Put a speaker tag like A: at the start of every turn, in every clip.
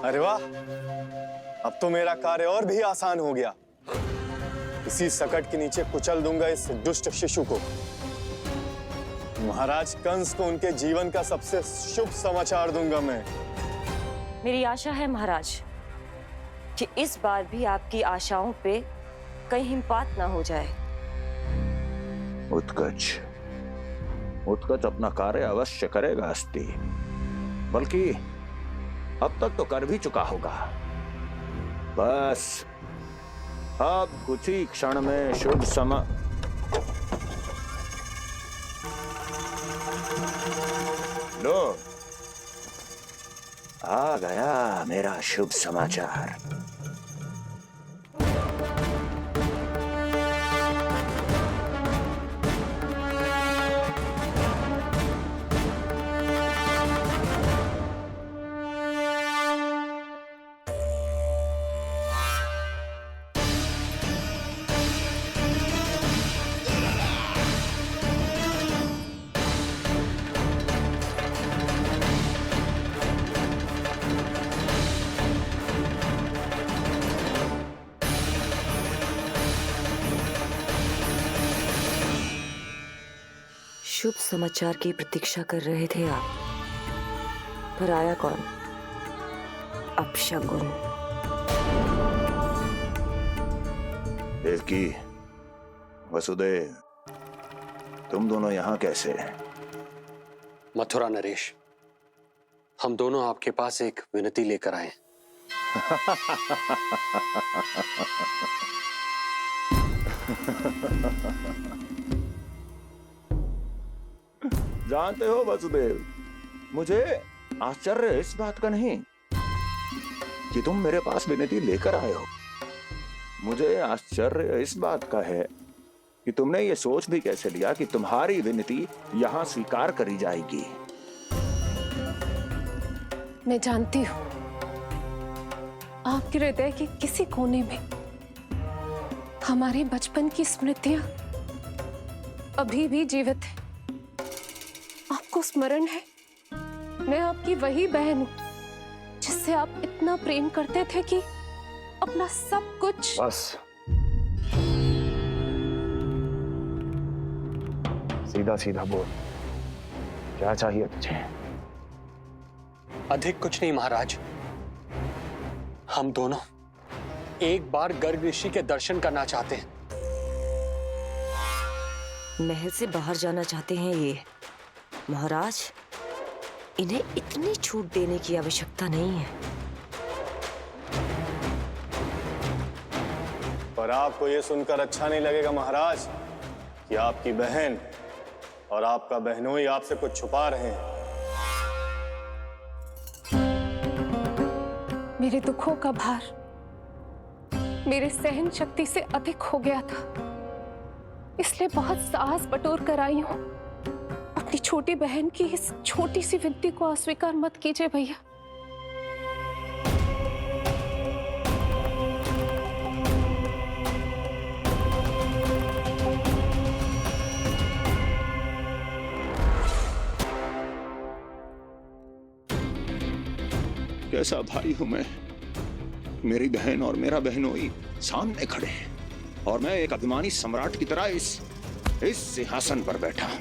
A: अरे वाह, अब तो मेरा कार्य और भी आसान हो गया। इसी सकट के नीचे कुचल दूंगा इस दुष्ट शिशु को। महाराज कंस को उनके जीवन का सबसे शुभ समाचार दूंगा मैं।
B: मेरी आशा है महाराज कि इस बार भी आपकी आशाओं पे कहीं हिमपात ना हो जाए।
C: उत्कच उत्कच अपना कार्य अवश्य करेगा अस्ति, बल्कि अब तक तो कर भी चुका होगा। बस अब कुछ ही क्षण में शुभ समय। लो, आ गया मेरा शुभ समाचार।
B: शुभ समाचार की प्रतीक्षा कर रहे थे आप, पर आया कौन? अपशगुन।
C: देवकी, वसुदेव, तुम दोनों यहाँ कैसे?
D: मथुरा नरेश, हम दोनों आपके पास एक विनती लेकर आए।
C: जानते हो वसुदेव, मुझे आश्चर्य इस बात का नहीं कि तुम मेरे पास विनती लेकर आए हो। मुझे आश्चर्य इस बात का है कि तुमने ये सोच भी कैसे लिया कि तुम्हारी विनती यहाँ स्वीकार करी जाएगी।
E: मैं जानती हूँ आपके हृदय के किसी कोने में हमारे बचपन की स्मृतियां अभी भी जीवित है। आपको स्मरण है, मैं आपकी वही बहन हूँ जिससे आप इतना प्रेम करते थे कि अपना सब कुछ।
F: बस सीधा सीधा बोल, क्या चाहिए तुझे?
D: अधिक कुछ नहीं महाराज, हम दोनों एक बार गर्ग ऋषि के दर्शन करना चाहते हैं।
B: महल से बाहर जाना चाहते हैं ये। महाराज, इन्हें इतनी छूट देने की आवश्यकता नहीं है।
A: पर आपको यह सुनकर अच्छा नहीं लगेगा महाराज कि आपकी बहन और आपका बहनोई आपसे कुछ छुपा रहे हैं।
E: मेरे दुखों का भार मेरे सहन शक्ति से अधिक हो गया था, इसलिए बहुत साहस बटोर कर आई हूं। अपनी छोटी बहन की इस छोटी सी विनती को अस्वीकार मत कीजिए भैया।
C: कैसा भाई हूं मैं? मेरी बहन और मेरा बहनोई सामने खड़े हैं और मैं एक अभिमानी सम्राट की तरह इस सिंहासन पर बैठा हूं।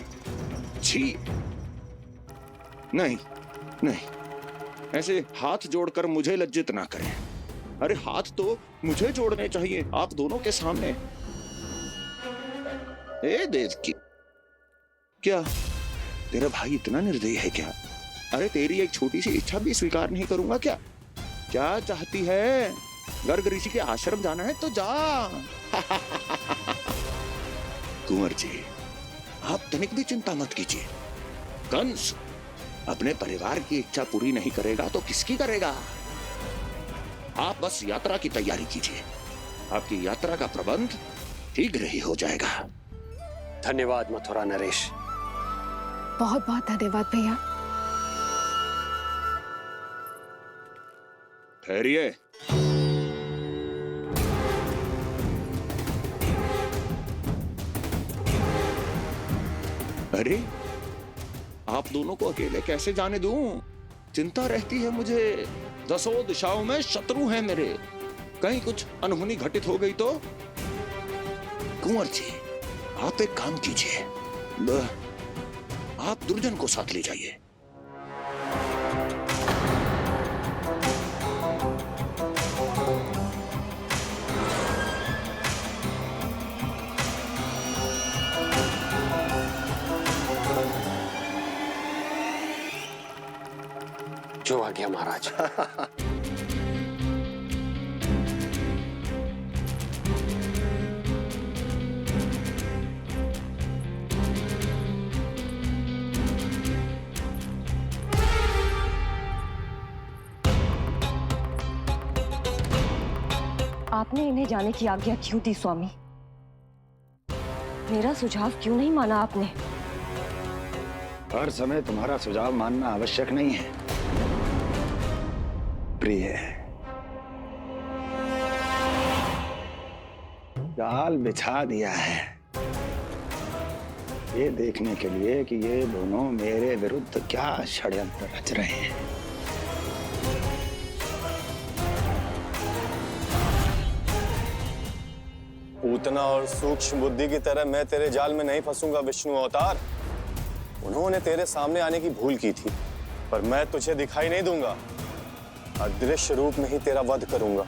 C: छी, नहीं नहीं, ऐसे हाथ जोड़कर मुझे लज्जित ना करें। अरे हाथ तो मुझे जोड़ने चाहिए आप दोनों के सामने। ए देवकी, क्या तेरा भाई इतना निर्दयी है क्या? अरे तेरी एक छोटी सी इच्छा भी स्वीकार नहीं करूंगा क्या? क्या चाहती है? गर्ग ऋषि के आश्रम जाना है तो जा। कुंवर जी, आप तनिक भी चिंता मत कीजिए। कंस अपने परिवार की इच्छा पूरी नहीं करेगा तो किसकी करेगा? आप बस यात्रा की तैयारी कीजिए, आपकी यात्रा का प्रबंध शीघ्र ही हो जाएगा।
D: धन्यवाद मथुरा नरेश।
E: बहुत बहुत धन्यवाद भैया।
C: ठहरिए। अरे, आप दोनों को अकेले कैसे जाने दूं? चिंता रहती है मुझे, दसों दिशाओं में शत्रु हैं मेरे, कहीं कुछ अनहोनी घटित हो गई तो। कुंवर जी, आप एक काम कीजिए, आप दुर्जन को साथ ले जाइए।
D: जो आ गया महाराज।
B: आपने इन्हें जाने की आज्ञा क्यों दी स्वामी? मेरा सुझाव क्यों नहीं माना आपने?
F: हर समय तुम्हारा सुझाव मानना आवश्यक नहीं है प्रिय। जाल बिछा दिया है ये देखने के लिए कि ये दोनों मेरे विरुद्ध क्या षड्यंत्र रच रहे हैं।
A: पूतना और सूक्ष्म बुद्धि की तरह मैं तेरे जाल में नहीं फंसूंगा विष्णु अवतार। उन्होंने तेरे सामने आने की भूल की थी, पर मैं तुझे दिखाई नहीं दूंगा, अदृश्य रूप में ही तेरा वध करूंगा।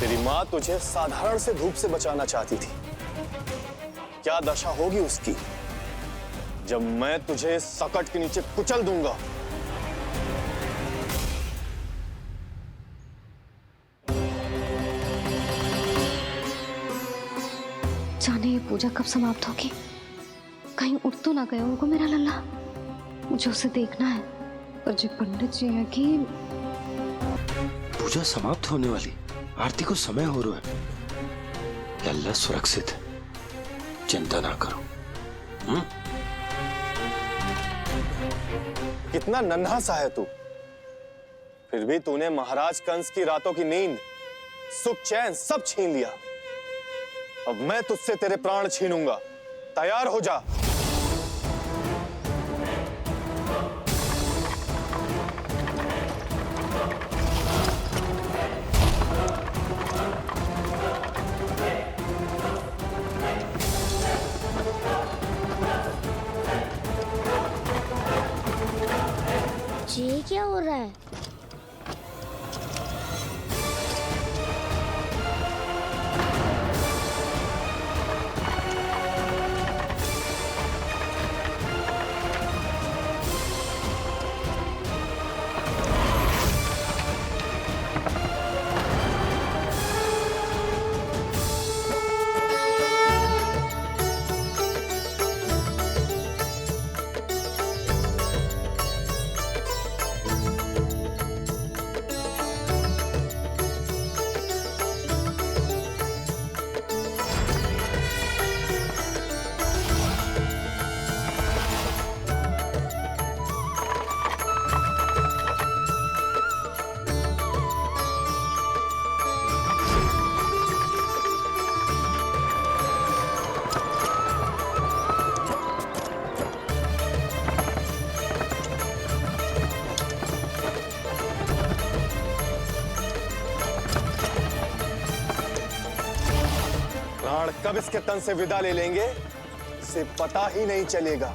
A: तेरी मां तुझे साधारण से धूप से बचाना चाहती थी, क्या दशा होगी उसकी जब मैं तुझे सकट के नीचे कुचल दूंगा।
G: जाने ये पूजा कब समाप्त होगी, कहीं उठ तो ना गया होगा मेरा लल्ला। मुझे उसे देखना है। पर जो पंडित जी है कि
H: पूजा समाप्त होने वाली, आरती को समय हो रहा है, अल्लाह सुरक्षित है, चिंता ना करो।
A: कितना नन्हा सा है तू, फिर भी तूने महाराज कंस की रातों की नींद, सुख चैन सब छीन लिया। अब मैं तुझसे तेरे प्राण छीनूंगा, तैयार हो जा।
I: ये क्या हो रहा है? प्राण कब इसके तन से विदा ले लेंगे इसे पता ही नहीं चलेगा।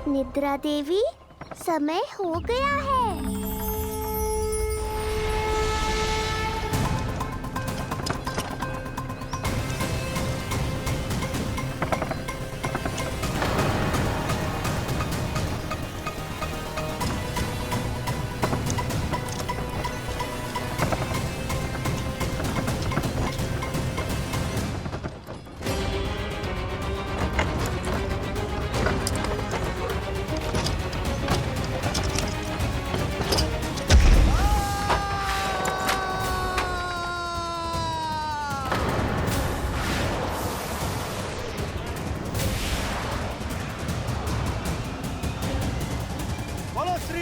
I: निद्रा देवी, समय हो गया है।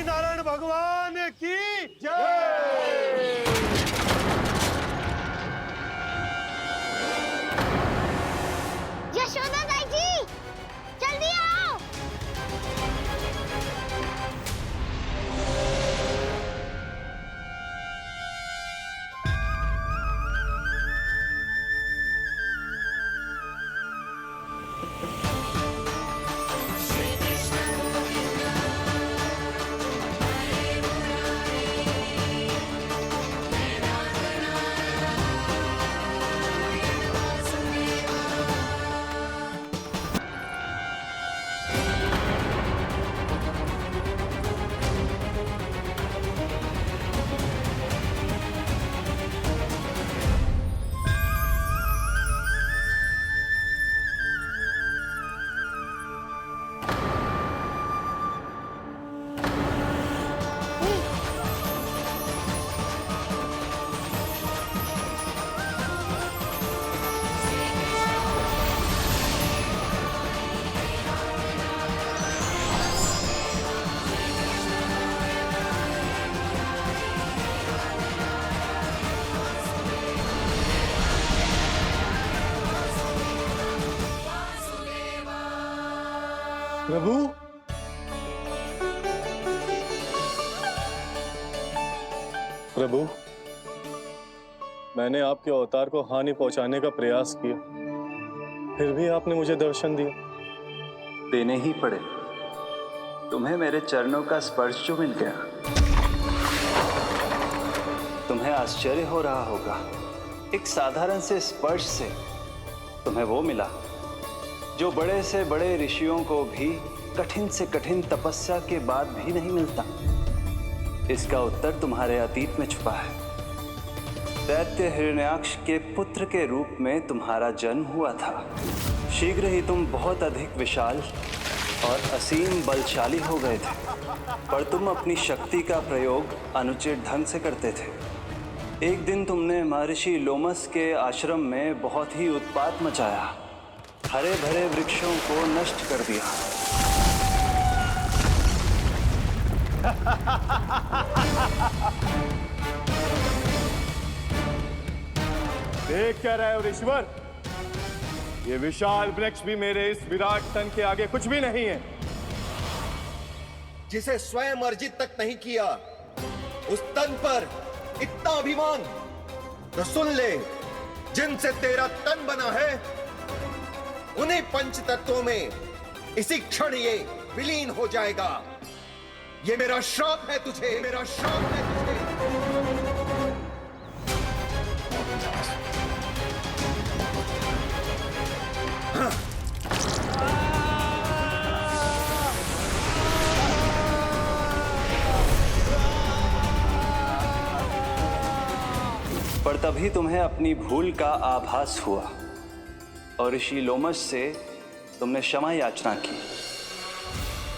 A: हरि नारायण भगवान की जय।
J: यशोदा दाई जी, जल्दी आओ।
A: प्रभु, प्रभु, मैंने आपके अवतार को हानि पहुंचाने का प्रयास किया, फिर भी आपने मुझे दर्शन दिया।
F: देने ही पड़े। तुम्हें मेरे चरणों का स्पर्श जो मिल गया, तुम्हें आश्चर्य हो रहा होगा। एक साधारण से स्पर्श से तुम्हें वो मिला जो बड़े से बड़े ऋषियों को भी कठिन से कठिन तपस्या के बाद भी नहीं मिलता। इसका उत्तर तुम्हारे अतीत में छुपा है। दैत्य हिरण्याक्ष के पुत्र के रूप में तुम्हारा जन्म हुआ था। शीघ्र ही तुम बहुत अधिक विशाल और असीम बलशाली हो गए थे, पर तुम अपनी शक्ति का प्रयोग अनुचित ढंग से करते थे। एक दिन तुमने महर्षि लोमस के आश्रम में बहुत ही उत्पात मचाया, हरे भरे वृक्षों को नष्ट कर दिया।
A: देख क्या रहे हो ऋषिवर? ये विशाल वृक्ष भी मेरे इस विराट तन के आगे कुछ भी नहीं है।
K: जिसे स्वयं अर्जित तक नहीं किया, उस तन पर इतना अभिमान। तो सुन ले, जिनसे तेरा तन बना है, उन्हीं पंच तत्वों में इसी क्षण ये विलीन हो जाएगा। ये मेरा श्राप है तुझे, मेरा श्राप है तुझे।
F: पर तभी तुम्हें अपनी भूल का आभास हुआ और ऋषि लोमस से तुमने क्षमा याचना की।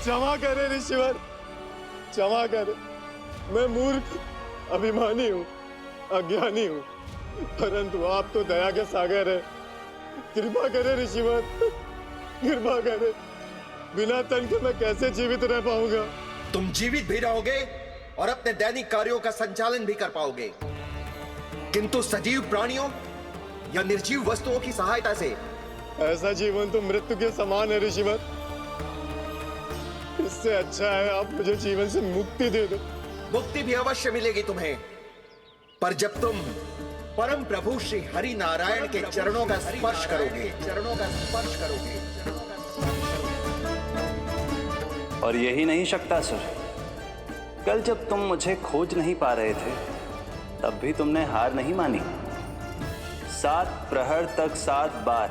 A: क्षमा करे ऋषिवर, क्षमा करे। मैं मूर्ख, अभिमानी हूँ, अज्ञानी हूँ, परंतु आप तो दया के सागर है। कृपा करे ऋषिवर, कृपा करे। बिना तन के मैं कैसे जीवित रह पाऊंगा?
K: तुम जीवित भी रहोगे और अपने दैनिक कार्यों का संचालन भी कर पाओगे, किंतु सजीव प्राणियों या निर्जीव वस्तुओं की सहायता से।
A: ऐसा जीवन तो मृत्यु के समान है ऋषिवर। इससे अच्छा है आप मुझे जीवन से मुक्ति दे दो।
K: मुक्ति भी अवश्य मिलेगी तुम्हें, पर जब तुम परम प्रभु श्री हरि नारायण के चरणों का स्पर्श करोगे, चरणों का स्पर्श करोगे।
F: और यही नहीं शक्तासुर, कल जब तुम मुझे खोज नहीं पा रहे थे, तब भी तुमने हार नहीं मानी। 7 प्रहर तक 7 बार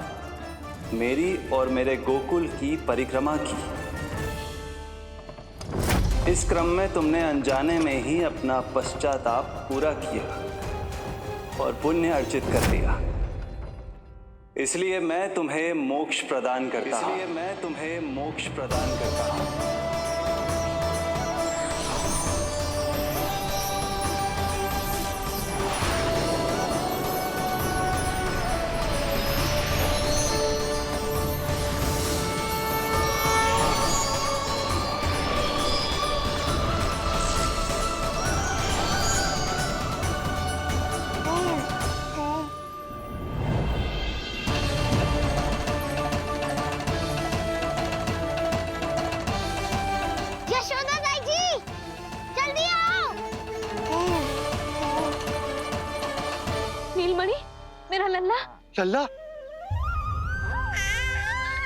F: मेरी और मेरे गोकुल की परिक्रमा की। इस क्रम में तुमने अनजाने में ही अपना पश्चाताप पूरा किया और पुण्य अर्जित कर लिया। इसलिए मैं तुम्हें मोक्ष प्रदान करता हूं। इसलिए मैं तुम्हें मोक्ष प्रदान करता हूं।
D: लल्ला,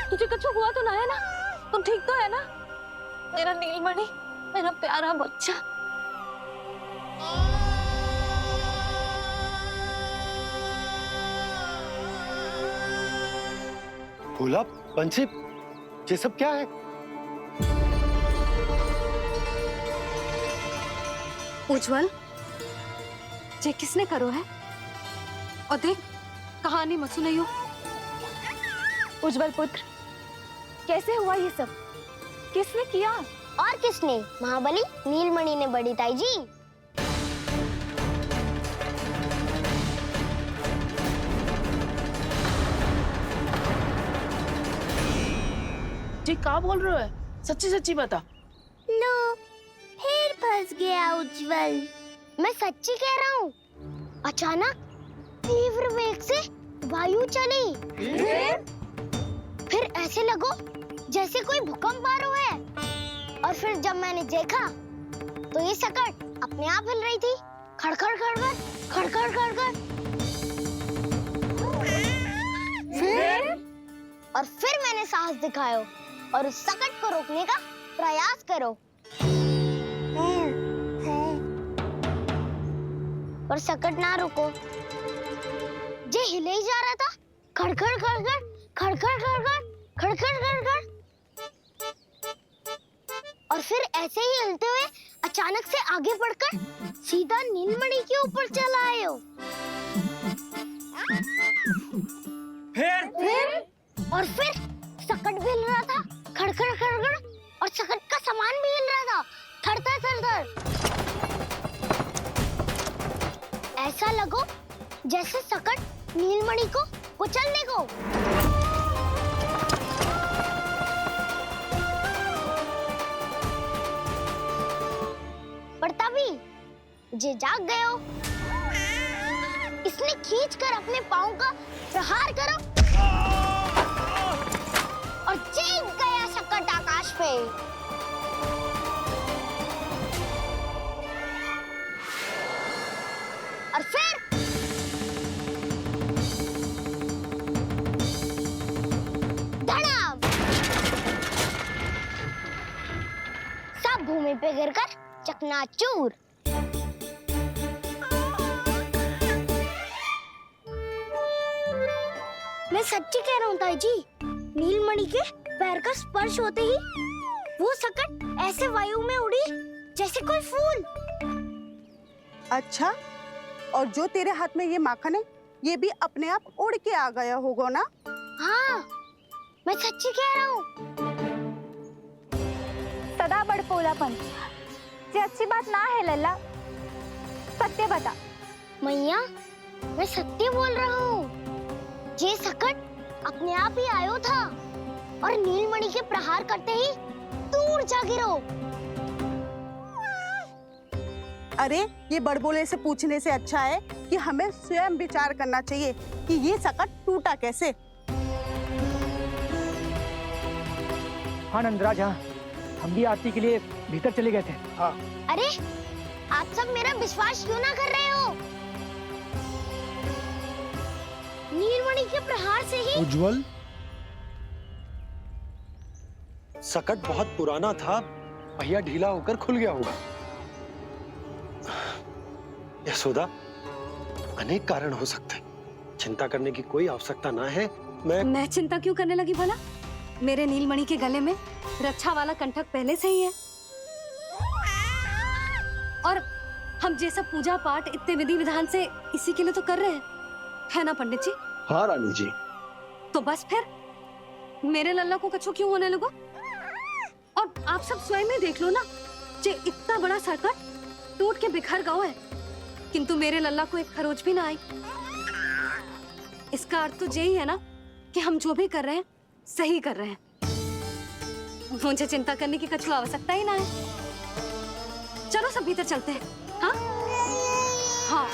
E: तुझे कुछ हुआ तो ना है ना? तुम ठीक तो है ना? मेरा नीलमणि, मेरा प्यारा बच्चा।
D: भोला, बंसी, ये सब क्या है?
E: उज्जवल, ये किसने करो है? और देख, कहानी मत सुनाइयो।
J: उज्जवल पुत्र, कैसे हुआ ये सब? किसने किया? और किसने? महाबली नीलमणि ने, बड़ी ताई जी।
L: जी क्या बोल रहे हो? सच्ची सच्ची बता।
J: लो, फिर फंस गया उज्जवल। मैं सच्ची कह रहा हूँ। अचानक तीव्र वेग से वायु चली। फिर ऐसे लगो जैसे कोई भूकंप आ रहा है। और फिर जब मैंने देखा तो ये सकट अपने आप हिल रही थी, खड़खड़ खड़खड़ खड़खड़ खड़खड़। फिर मैंने साहस दिखाया और उस सकट को रोकने का प्रयास करो। पर सकट ना रुको, जे हिले ही जा रहा था, खड़खड़ खड़खड़ खड़खड़ खड़खड़ खड़खड़ खड़खड़। और फिर ऐसे ही हिलते हुए अचानक से आगे बढ़कर सीधा नीलमणि के ऊपर चला आए हो। फिर सकट भी हिल रहा था, खड़खड़ खड़खड़, और सकट का सामान भी हिल रहा था, थरथर थरथर। ऐसा लगो जैसे सकट नीलमणि को कुचलने को। पर तभी जे जाग गए हो। इसने खींचकर अपने पांव का प्रहार करो और चीख गया सकट आकाश पे। और फिर धड़ाम, सब भूमि पे गिरकर चकनाचूर। मैं सच्ची कह रहा हूँ ताई जी, नीलमणि के पैर का स्पर्श होते ही वो सकट ऐसे वायु में उड़ी जैसे कोई फूल।
M: अच्छा, और जो तेरे हाथ में ये माखन है, ये भी अपने आप उड़ के आ गया होगा ना?
J: हाँ, मैं सच्ची कह रहा हूँ।
N: सदा बड़पोलापन, ये अच्छी बात ना है लल्ला। सत्य बता।
J: मैया, मैं सत्य बोल रहा हूँ। ये सकट अपने आप ही आयो था और नीलमणि के प्रहार करते ही दूर जा गिरो।
M: अरे, ये बड़बोले से पूछने से अच्छा है कि हमें स्वयं विचार करना चाहिए कि ये सकट टूटा कैसे।
O: हाँ नंदराज, हाँ, हम भी आरती के लिए भीतर चले गए थे। हाँ।
J: अरे, आप सब मेरा विश्वास क्यों ना कर रहे हो? नीलमणि के प्रहार से ही
D: उज्जवल, सकट बहुत पुराना था, पहिया ढीला होकर खुल गया होगा। यशोदा, अनेक कारण हो सकते हैं, चिंता करने की कोई आवश्यकता ना है।
E: मैं चिंता क्यों करने लगी भला? मेरे नीलमणि के गले में रक्षा वाला कंठक पहले से ही है। और हम जैसा पूजा पाठ इतने विधि विधान से इसी के लिए तो कर रहे हैं, है ना पंडित जी?
D: हाँ रानी जी।
E: तो बस फिर मेरे लल्ला को कछु क्यों होने लगा? और आप सब स्वयं ही देख लो ना, जे इतना बड़ा सकट टूट के बिखर गया है, किंतु मेरे लल्ला को एक खरोच भी ना आई। इसका अर्थ तो यही है ना कि हम जो भी कर रहे हैं सही कर रहे हैं। मुझे चिंता करने की कछु आवश्यकता ही ना है। चलो सब भीतर चलते हैं। हाँ हाँ,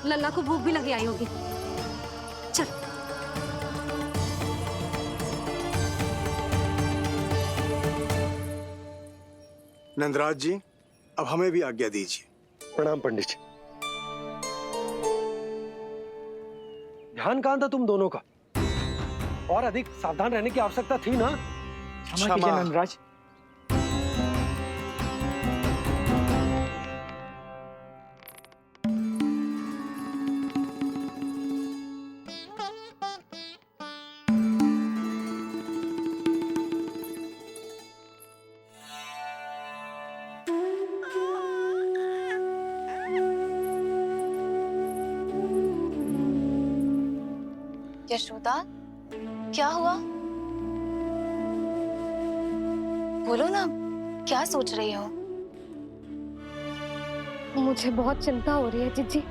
E: लल्ला को भूख भी लगी आई होगी। चल।
P: नंदराज जी, अब हमें भी आज्ञा दीजिए।
D: प्रणाम पंडित जी। ध्यान कहाँ था तुम दोनों का? और अधिक सावधान रहने की आवश्यकता थी ना?
O: क्षमा कीजिए नंदराज।
Q: यशोदा, क्या हुआ? बोलो ना, क्या सोच रही हो?
G: मुझे बहुत चिंता हो रही है जीजी।